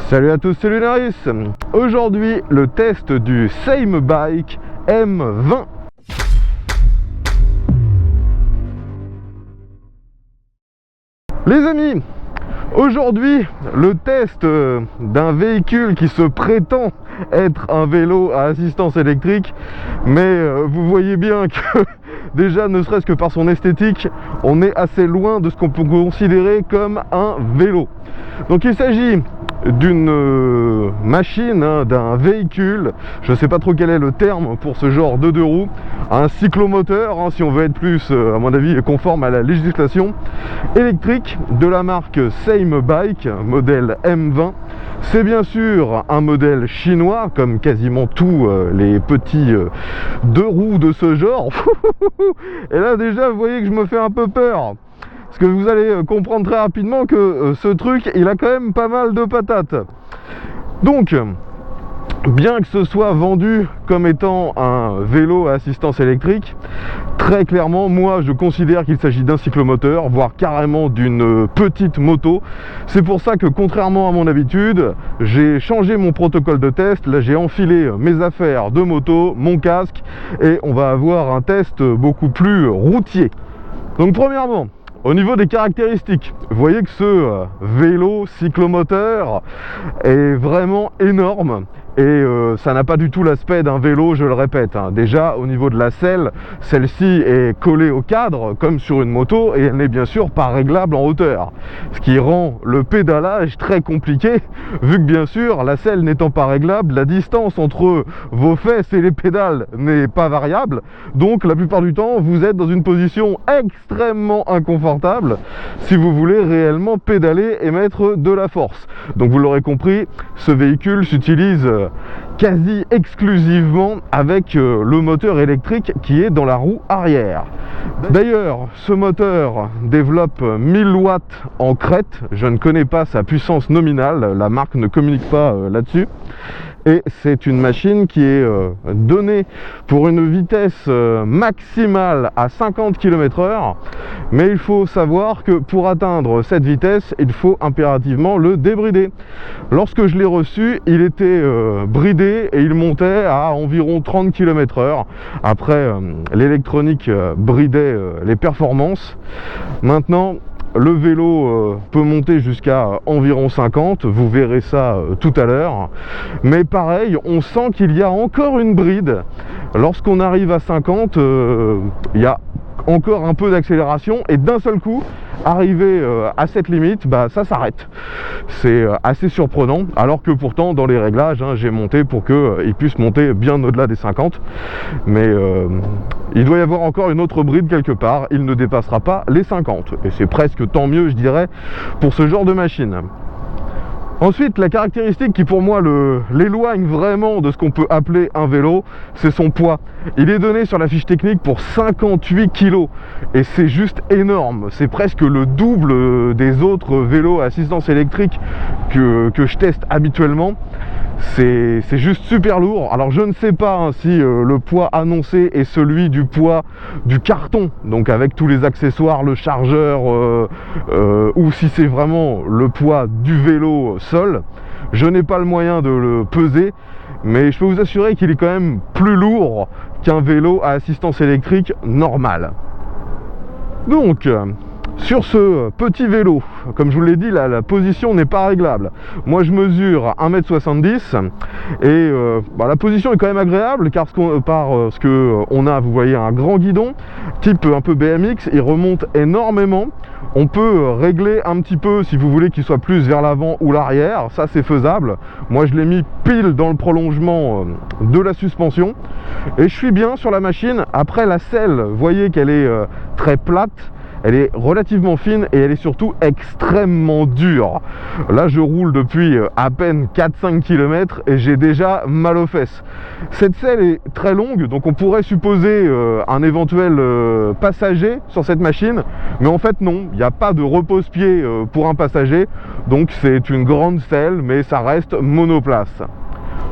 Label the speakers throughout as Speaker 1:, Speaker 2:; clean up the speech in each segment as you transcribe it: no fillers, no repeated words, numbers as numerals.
Speaker 1: Salut à tous, c'est Lunaris. Aujourd'hui, le test du Samebike M20. Les amis, aujourd'hui, le test d'un véhicule qui se prétend être un vélo à assistance électrique, mais vous voyez bien que déjà, ne serait-ce que par son esthétique, on est assez loin de ce qu'on peut considérer comme un vélo. Donc il s'agit d'une machine, d'un véhicule, je ne sais pas trop quel est le terme pour ce genre de deux roues, un cyclomoteur, si on veut être plus, à mon avis, conforme à la législation, électrique de la marque Samebike, modèle M20. C'est bien sûr un modèle chinois, comme quasiment tous les petits deux roues de ce genre. Et là déjà, vous voyez que je me fais un peu peur. Parce que vous allez comprendre très rapidement que ce truc, il a quand même pas mal de patates. Donc, bien que ce soit vendu comme étant un vélo à assistance électrique, très clairement, moi, je considère qu'il s'agit d'un cyclomoteur, voire carrément d'une petite moto. C'est pour ça que, contrairement à mon habitude, j'ai changé mon protocole de test. Là, j'ai enfilé mes affaires de moto, mon casque, et on va avoir un test beaucoup plus routier. Donc, premièrement, au niveau des caractéristiques, vous voyez que ce vélo cyclomoteur est vraiment énorme et ça n'a pas du tout l'aspect d'un vélo, je le répète. Déjà au niveau de la selle, celle-ci est collée au cadre comme sur une moto et elle n'est bien sûr pas réglable en hauteur. Ce qui rend le pédalage très compliqué vu que bien sûr la selle n'étant pas réglable, la distance entre vos fesses et les pédales n'est pas variable. Donc la plupart du temps vous êtes dans une position extrêmement inconfortable si vous voulez réellement pédaler et mettre de la force. Donc vous l'aurez compris, ce véhicule s'utilise quasi exclusivement avec le moteur électrique qui est dans la roue arrière. D'ailleurs, ce moteur développe 1000 watts en crête. Je ne connais pas sa puissance nominale, la marque ne communique pas là-dessus. Et c'est une machine qui est donnée pour une vitesse maximale à 50 km/h. Mais il faut savoir que pour atteindre cette vitesse, il faut impérativement le débrider. Lorsque je l'ai reçu, il était bridé et il montait à environ 30 km/h. Après, l'électronique bridait les performances. Maintenant, le vélo peut monter jusqu'à environ 50, vous verrez ça tout à l'heure. Mais pareil, on sent qu'il y a encore une bride. Lorsqu'on arrive à 50, il y a encore un peu d'accélération et d'un seul coup, arrivé à cette limite, ça s'arrête. C'est assez surprenant, alors que pourtant dans les réglages, j'ai monté pour qu'il puisse monter bien au-delà des 50. Mais il doit y avoir encore une autre bride quelque part, il ne dépassera pas les 50. Et c'est presque tant mieux, je dirais, pour ce genre de machine. Ensuite, la caractéristique qui pour moi l'éloigne vraiment de ce qu'on peut appeler un vélo, c'est son poids. Il est donné sur la fiche technique pour 58 kg et c'est juste énorme. C'est presque le double des autres vélos à assistance électrique que je teste habituellement. C'est juste super lourd. Alors je ne sais pas si le poids annoncé est celui du poids du carton, donc avec tous les accessoires, le chargeur, ou si c'est vraiment le poids du vélo seul. Je n'ai pas le moyen de le peser, mais je peux vous assurer qu'il est quand même plus lourd qu'un vélo à assistance électrique normal. Donc, sur ce petit vélo, comme je vous l'ai dit, la position n'est pas réglable. Moi je mesure 1m70 et la position est quand même agréable car parce que on a, vous voyez, un grand guidon type un peu BMX, il remonte énormément. On peut régler un petit peu si vous voulez qu'il soit plus vers l'avant ou l'arrière, ça c'est faisable. Moi je l'ai mis pile dans le prolongement de la suspension et je suis bien sur la machine. Après la selle, vous voyez qu'elle est très plate. Elle est relativement fine et elle est surtout extrêmement dure. Là je roule depuis à peine 4-5 km et j'ai déjà mal aux fesses. Cette selle est très longue, donc on pourrait supposer un éventuel passager sur cette machine, mais en fait non, il n'y a pas de repose-pied pour un passager, donc c'est une grande selle mais ça reste monoplace.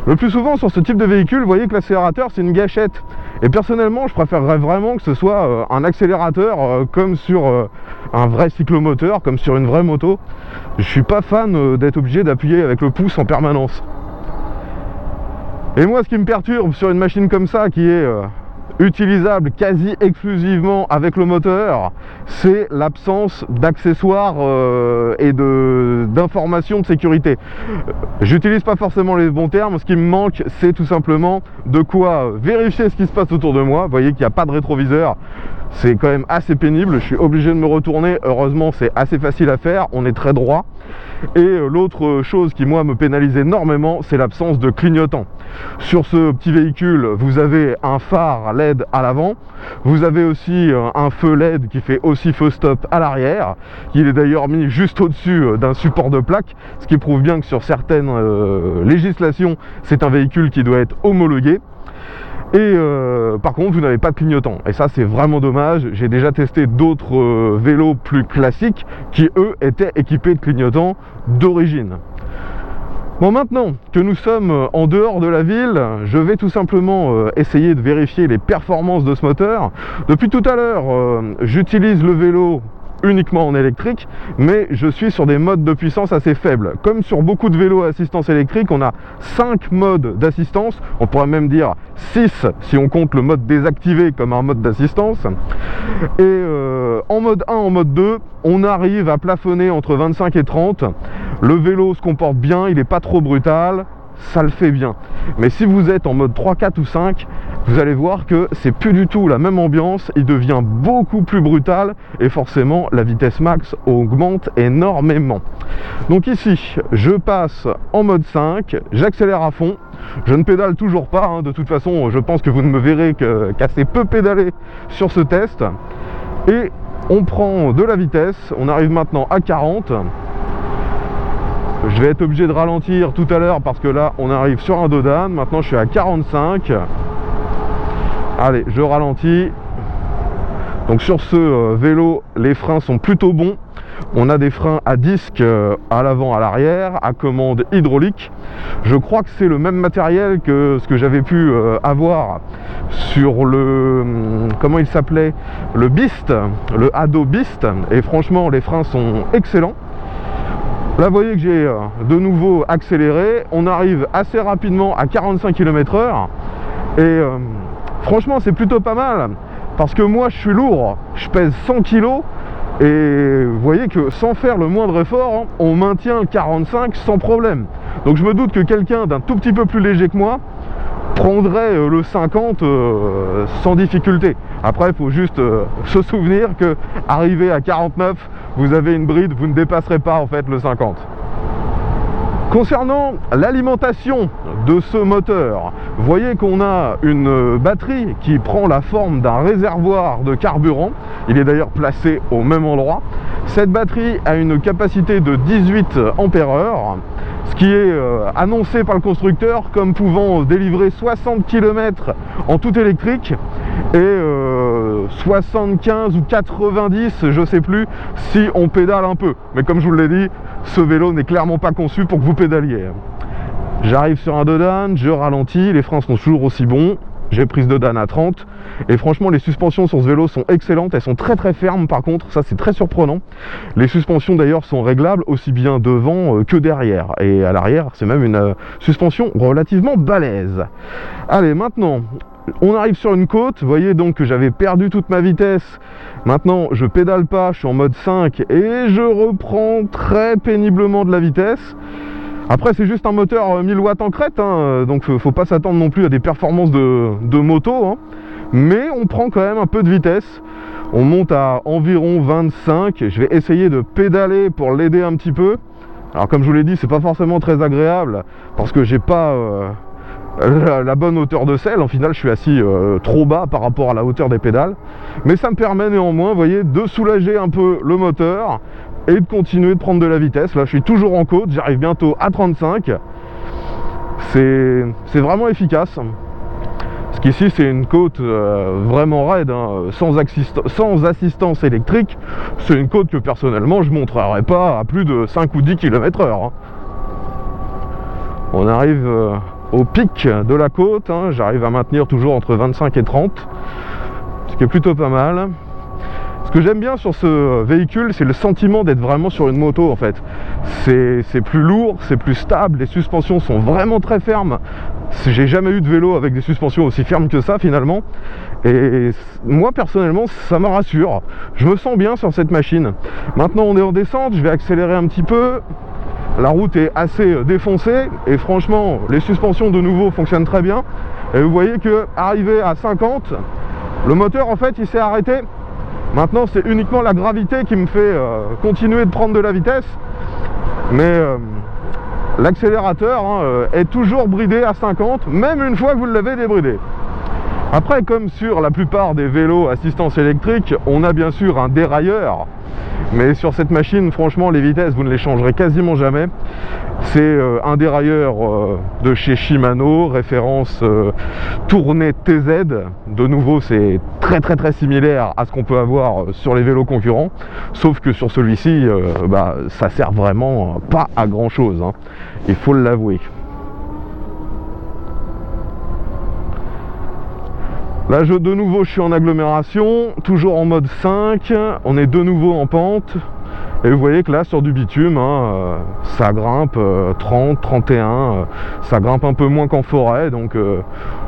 Speaker 1: Le plus souvent sur ce type de véhicule, vous voyez que l'accélérateur c'est une gâchette Et personnellement, je préférerais vraiment que ce soit un accélérateur comme sur un vrai cyclomoteur, comme sur une vraie moto. Je suis pas fan d'être obligé d'appuyer avec le pouce en permanence. Et moi, ce qui me perturbe sur une machine comme ça, qui est utilisable quasi exclusivement avec le moteur, c'est l'absence d'accessoires et d'informations de sécurité. J'utilise pas forcément les bons termes, ce qui me manque c'est tout simplement de quoi vérifier ce qui se passe autour de moi. Vous voyez qu'il n'y a pas de rétroviseur, c'est quand même assez pénible, je suis obligé de me retourner, heureusement c'est assez facile à faire, on est très droit. Et l'autre chose qui moi me pénalise énormément, c'est l'absence de clignotant. Sur ce petit véhicule, vous avez un phare LED à l'avant, vous avez aussi un feu LED qui fait aussi feu stop à l'arrière, il est d'ailleurs mis juste au-dessus d'un support de plaque, ce qui prouve bien que sur certaines législations, c'est un véhicule qui doit être homologué. Et par contre vous n'avez pas de clignotant et ça c'est vraiment dommage. J'ai déjà testé d'autres vélos plus classiques qui eux étaient équipés de clignotants d'origine. Bon, maintenant que nous sommes en dehors de la ville, je vais tout simplement essayer de vérifier les performances de ce moteur. Depuis tout à l'heure j'utilise le vélo uniquement en électrique, mais je suis sur des modes de puissance assez faibles. Comme sur beaucoup de vélos à assistance électrique, on a 5 modes d'assistance, on pourrait même dire 6 si on compte le mode désactivé comme un mode d'assistance. Et en mode 1, en mode 2, on arrive à plafonner entre 25 et 30. Le vélo se comporte bien, il n'est pas trop brutal, ça le fait bien. Mais si vous êtes en mode 3, 4 ou 5, vous allez voir que c'est plus du tout la même ambiance, il devient beaucoup plus brutal et forcément la vitesse max augmente énormément. Donc ici, je passe en mode 5, j'accélère à fond, je ne pédale toujours pas, hein. De toute façon je pense que vous ne me verrez qu'assez peu pédaler sur ce test. Et on prend de la vitesse, on arrive maintenant à 40. Je vais être obligé de ralentir tout à l'heure parce que là on arrive sur un dos d'âne. Maintenant je suis à 45. Allez, je ralentis. Donc sur ce vélo, les freins sont plutôt bons. On a des freins à disque à l'avant, à l'arrière, à commande hydraulique. Je crois que c'est le même matériel que ce que j'avais pu avoir sur le, comment il s'appelait, le Beast, le Ado Beast. Et franchement, les freins sont excellents. Là, vous voyez que j'ai de nouveau accéléré. On arrive assez rapidement à 45 km/h. Et franchement, c'est plutôt pas mal. Parce que moi, je suis lourd. Je pèse 100 kg. Et vous voyez que sans faire le moindre effort, hein, on maintient le 45 sans problème. Donc je me doute que quelqu'un d'un tout petit peu plus léger que moi prendrait le 50 sans difficulté. Après, il faut juste se souvenir que arrivé à 49, vous avez une bride, vous ne dépasserez pas en fait le 50. Concernant l'alimentation de ce moteur, vous voyez qu'on a une batterie qui prend la forme d'un réservoir de carburant. Il est d'ailleurs placé au même endroit. Cette batterie a une capacité de 18 ampères-heure, ce qui est annoncé par le constructeur comme pouvant délivrer 60 km en tout électrique et 75 ou 90, je sais plus, si on pédale un peu. Mais comme je vous l'ai dit, ce vélo n'est clairement pas conçu pour que vous pédaliez. J'arrive sur un dos d'âne, je ralentis, les freins sont toujours aussi bons. J'ai prise de d'âne à 30 et franchement les suspensions sur ce vélo sont excellentes, elles sont très fermes par contre, ça c'est très surprenant. Les suspensions d'ailleurs sont réglables aussi bien devant que derrière et à l'arrière c'est même une suspension relativement balèze. Allez, maintenant on arrive sur une côte, vous voyez donc que j'avais perdu toute ma vitesse. Maintenant je pédale pas, je suis en mode 5 et je reprends très péniblement de la vitesse. Après c'est juste un moteur 1000 watts en crête, hein, donc faut pas s'attendre non plus à des performances de moto, hein, mais on prend quand même un peu de vitesse. On monte à environ 25, je vais essayer de pédaler pour l'aider un petit peu. Alors comme je vous l'ai dit, c'est pas forcément très agréable parce que j'ai pas la bonne hauteur de selle. En final je suis assis trop bas par rapport à la hauteur des pédales, mais ça me permet néanmoins, vous voyez, de soulager un peu le moteur et de continuer de prendre de la vitesse. Là je suis toujours en côte, j'arrive bientôt à 35. C'est vraiment efficace. Parce qu'ici c'est une côte vraiment raide, hein, sans assistance électrique. C'est une côte que personnellement je ne monterai pas à plus de 5 ou 10 km/h. On arrive au pic de la côte, hein. J'arrive à maintenir toujours entre 25 et 30, ce qui est plutôt pas mal. Ce que j'aime bien sur ce véhicule, c'est le sentiment d'être vraiment sur une moto en fait. C'est plus lourd, c'est plus stable, les suspensions sont vraiment très fermes. J'ai jamais eu de vélo avec des suspensions aussi fermes que ça finalement. Et moi personnellement, ça me rassure. Je me sens bien sur cette machine. Maintenant on est en descente, je vais accélérer un petit peu. La route est assez défoncée et franchement, les suspensions de nouveau fonctionnent très bien. Et vous voyez que arrivé à 50, le moteur en fait il s'est arrêté. Maintenant c'est uniquement la gravité qui me fait continuer de prendre de la vitesse, mais l'accélérateur est toujours bridé à 50, même une fois que vous l'avez débridé. Après, comme sur la plupart des vélos assistance électrique, on a bien sûr un dérailleur, mais sur cette machine, franchement, les vitesses, vous ne les changerez quasiment jamais. C'est un dérailleur de chez Shimano, référence tournée TZ. De nouveau, c'est très similaire à ce qu'on peut avoir sur les vélos concurrents, sauf que sur celui-ci, ça sert vraiment pas à grand chose, hein. Il faut l'avouer. Là, de nouveau, je suis en agglomération, toujours en mode 5, on est de nouveau en pente. Et vous voyez que là, sur du bitume, ça grimpe 30, 31, ça grimpe un peu moins qu'en forêt. Donc,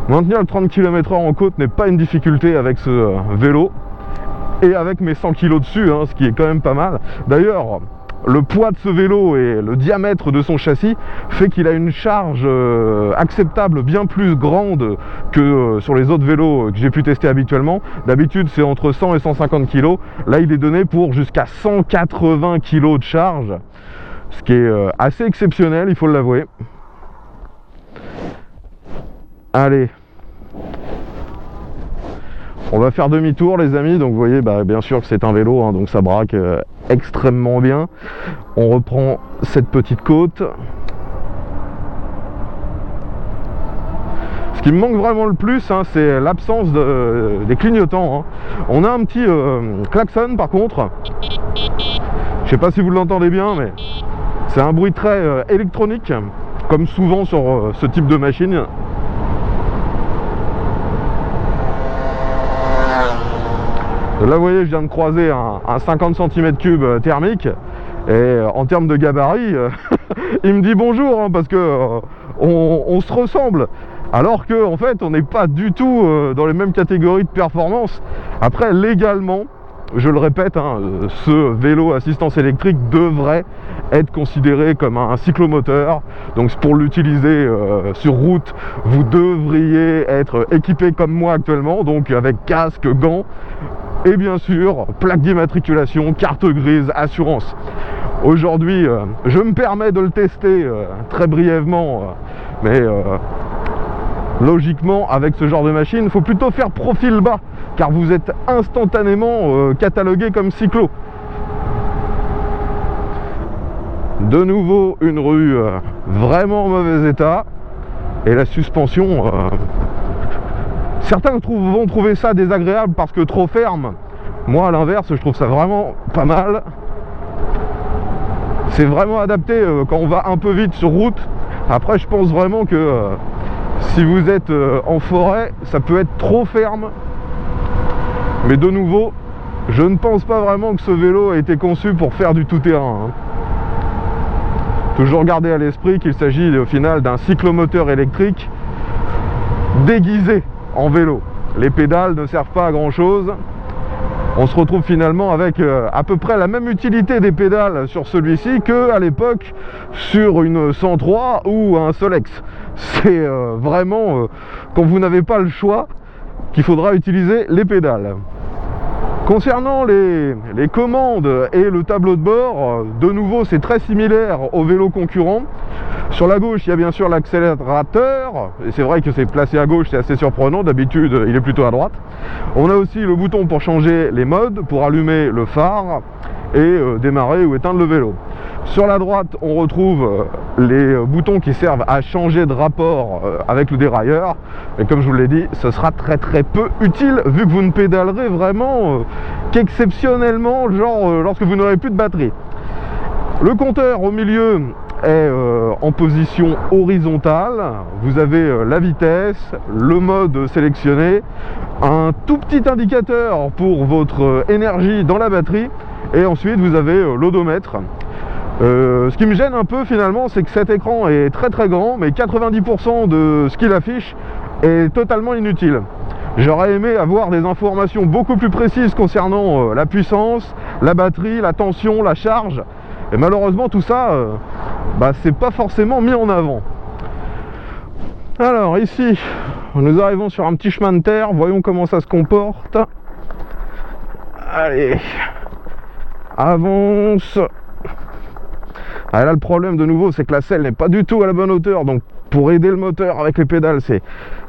Speaker 1: maintenir le 30 km/h en côte n'est pas une difficulté avec ce vélo. Et avec mes 100 kg dessus, ce qui est quand même pas mal. D'ailleurs, le poids de ce vélo et le diamètre de son châssis fait qu'il a une charge acceptable bien plus grande que sur les autres vélos que j'ai pu tester habituellement. D'habitude c'est entre 100 et 150 kg. Là il est donné pour jusqu'à 180 kg de charge, ce qui est assez exceptionnel, il faut l'avouer. Allez, on va faire demi-tour les amis, donc vous voyez bien sûr que c'est un vélo, donc ça braque extrêmement bien. On reprend cette petite côte. Ce qui me manque vraiment le plus, c'est l'absence des clignotants. On a un petit klaxon par contre. Je sais pas si vous l'entendez bien, mais c'est un bruit très électronique, comme souvent sur ce type de machine. Là vous voyez, je viens de croiser un 50 cm3 thermique et en termes de gabarit il me dit bonjour, parce que on se ressemble, alors que en fait on n'est pas du tout dans les mêmes catégories de performance. Après légalement, je le répète, ce vélo assistance électrique devrait être considéré comme un cyclomoteur. Donc pour l'utiliser sur route, vous devriez être équipé comme moi actuellement, donc avec casque, gants et bien sûr plaque d'immatriculation, carte grise, assurance. Aujourd'hui, je me permets de le tester très brièvement, mais logiquement avec ce genre de machine, il faut plutôt faire profil bas, car vous êtes instantanément catalogué comme cyclo. De nouveau une rue vraiment en mauvais état, et la suspension, certains vont trouver ça désagréable parce que trop ferme. Moi à l'inverse, je trouve ça vraiment pas mal. C'est vraiment adapté quand on va un peu vite sur route. Après je pense vraiment que si vous êtes en forêt, ça peut être trop ferme. Mais de nouveau, je ne pense pas vraiment que ce vélo a été conçu pour faire du tout-terrain. Toujours garder à l'esprit qu'il s'agit au final d'un cyclomoteur électrique déguisé en vélo. Les pédales ne servent pas à grand chose. On se retrouve finalement avec à peu près la même utilité des pédales sur celui-ci qu'à l'époque sur une 103 ou un Solex. C'est vraiment quand vous n'avez pas le choix qu'il faudra utiliser les pédales. Concernant les commandes et le tableau de bord, de nouveau c'est très similaire aux vélos concurrents. Sur la gauche il y a bien sûr l'accélérateur, et c'est vrai que c'est placé à gauche, c'est assez surprenant, d'habitude il est plutôt à droite. On a aussi le bouton pour changer les modes, pour allumer le phare et démarrer ou éteindre le vélo. Sur la droite on retrouve les boutons qui servent à changer de rapport avec le dérailleur, et comme je vous l'ai dit, ce sera très peu utile vu que vous ne pédalerez vraiment qu'exceptionnellement, genre lorsque vous n'aurez plus de batterie. Le compteur au milieu est en position horizontale, vous avez la vitesse, le mode sélectionné, un tout petit indicateur pour votre énergie dans la batterie, et ensuite vous avez l'odomètre. Ce qui me gêne un peu finalement, c'est que cet écran est très très grand, mais 90% de ce qu'il affiche est totalement inutile. J'aurais aimé avoir des informations beaucoup plus précises concernant la puissance, la batterie, la tension, la charge, et malheureusement tout ça, c'est pas forcément mis en avant. Alors ici, nous arrivons sur un petit chemin de terre, voyons comment ça se comporte. Allez, avance. Ah, là le problème de nouveau, c'est que la selle n'est pas du tout à la bonne hauteur, donc pour aider le moteur avec les pédales c'est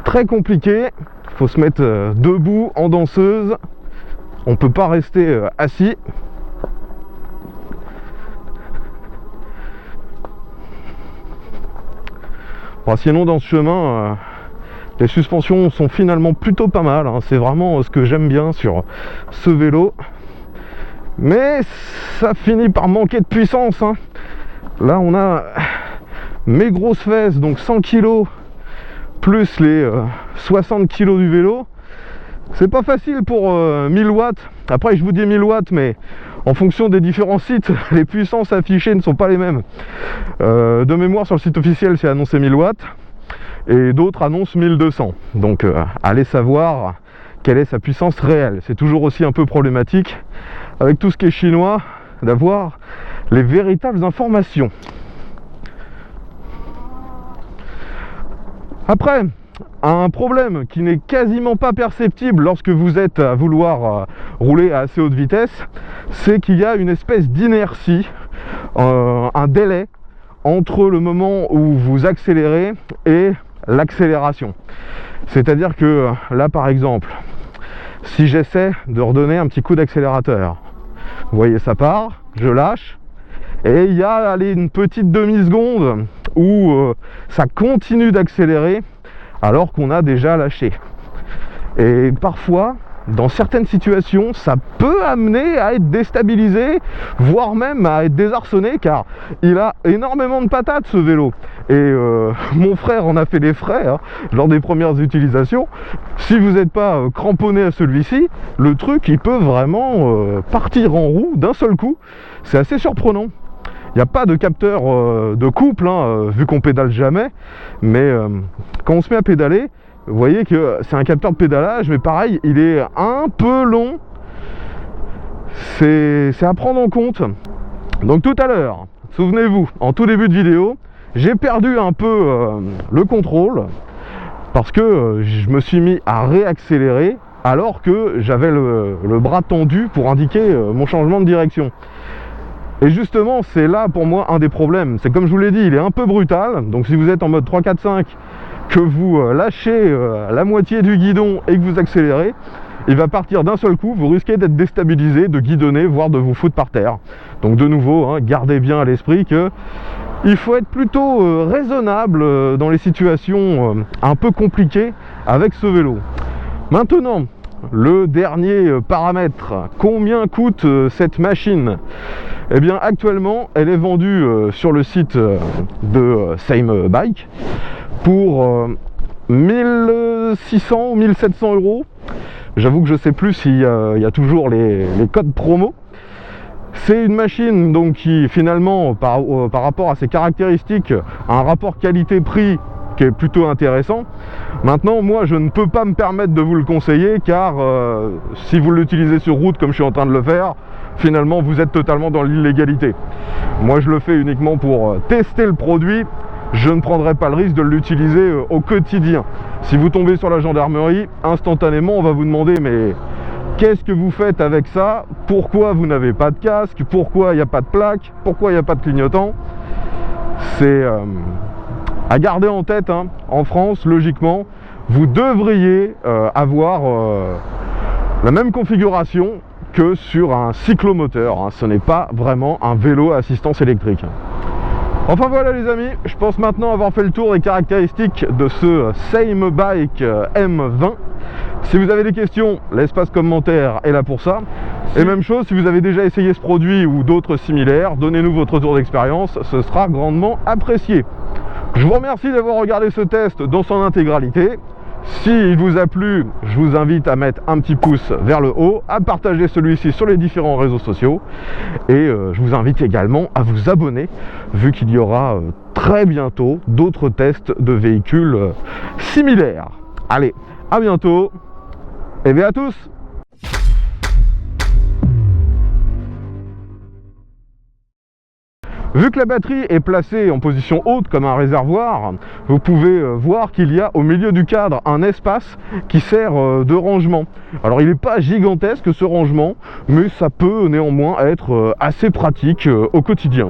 Speaker 1: très compliqué. Il faut se mettre debout en danseuse, on peut pas rester assis. Bon, sinon dans ce chemin, les suspensions sont finalement plutôt pas mal, hein. C'est vraiment ce que j'aime bien sur ce vélo, mais ça finit par manquer de puissance, hein. Là on a mes grosses fesses, donc 100 kg plus les 60 kg du vélo. C'est pas facile pour 1000 watts. Après je vous dis 1000 watts, mais en fonction des différents sites, les puissances affichées ne sont pas les mêmes. De mémoire sur le site officiel c'est annoncé 1000 watts et d'autres annoncent 1200. Donc allez savoir quelle est sa puissance réelle. C'est toujours aussi un peu problématique avec tout ce qui est chinois d'avoir les véritables informations. Après, un problème qui n'est quasiment pas perceptible lorsque vous êtes à vouloir rouler à assez haute vitesse, c'est qu'il y a une espèce d'inertie, un délai entre le moment où vous accélérez et l'accélération. C'est-à-dire que là par exemple, si j'essaie de redonner un petit coup d'accélérateur, vous voyez ça part, je lâche, et il y a une petite demi-seconde où ça continue d'accélérer alors qu'on a déjà lâché. Et parfois, dans certaines situations, ça peut amener à être déstabilisé, voire même à être désarçonné, car il a énormément de patates ce vélo. Et mon frère en a fait les frais hein, lors des premières utilisations. Si vous n'êtes pas cramponné à celui-ci, le truc il peut vraiment partir en roue d'un seul coup. C'est assez surprenant. Il n'y a pas de capteur de couple, hein, vu qu'on pédale jamais, mais quand on se met à pédaler, vous voyez que c'est un capteur de pédalage, mais pareil, il est un peu long. C'est à prendre en compte. Donc tout à l'heure, souvenez-vous, en tout début de vidéo, j'ai perdu un peu le contrôle, parce que je me suis mis à réaccélérer, alors que j'avais le bras tendu pour indiquer mon changement de direction. Et justement, c'est là pour moi un des problèmes. C'est comme je vous l'ai dit, il est un peu brutal. Donc si vous êtes en mode 3, 4, 5, que vous lâchez la moitié du guidon et que vous accélérez, il va partir d'un seul coup. Vous risquez d'être déstabilisé, de guidonner, voire de vous foutre par terre. Donc de nouveau, hein, gardez bien à l'esprit que il faut être plutôt raisonnable dans les situations un peu compliquées avec ce vélo. Maintenant, le dernier paramètre, combien coûte cette machine? Eh bien actuellement elle est vendue sur le site de Same Bike pour 1600 ou 1700 euros. J'avoue que je sais plus s'il y a toujours les codes promo. C'est une machine donc qui finalement par rapport à ses caractéristiques a un rapport qualité-prix qui est plutôt intéressant. Maintenant moi je ne peux pas me permettre de vous le conseiller, car si vous l'utilisez sur route comme je suis en train de le faire, finalement vous êtes totalement dans l'illégalité. Moi je le fais uniquement pour tester le produit, je ne prendrai pas le risque de l'utiliser au quotidien. Si vous tombez sur la gendarmerie, instantanément on va vous demander mais qu'est-ce que vous faites avec ça? Pourquoi vous n'avez pas de casque? Pourquoi il n'y a pas de plaque? Pourquoi il n'y a pas de clignotant? C'est à garder en tête, hein. En France, logiquement, vous devriez avoir la même configuration que sur un cyclomoteur, hein. Ce n'est pas vraiment un vélo à assistance électrique. Enfin voilà les amis, je pense maintenant avoir fait le tour des caractéristiques de ce Same Bike M20. Si vous avez des questions, l'espace commentaire est là pour ça. Et même chose, si vous avez déjà essayé ce produit ou d'autres similaires, donnez-nous votre retour d'expérience, ce sera grandement apprécié. Je vous remercie d'avoir regardé ce test dans son intégralité. S'il vous a plu, je vous invite à mettre un petit pouce vers le haut, à partager celui-ci sur les différents réseaux sociaux et je vous invite également à vous abonner vu qu'il y aura très bientôt d'autres tests de véhicules similaires. Allez, à bientôt et bien à tous. Vu que la batterie est placée en position haute comme un réservoir, vous pouvez voir qu'il y a au milieu du cadre un espace qui sert de rangement. Alors il n'est pas gigantesque ce rangement, mais ça peut néanmoins être assez pratique au quotidien.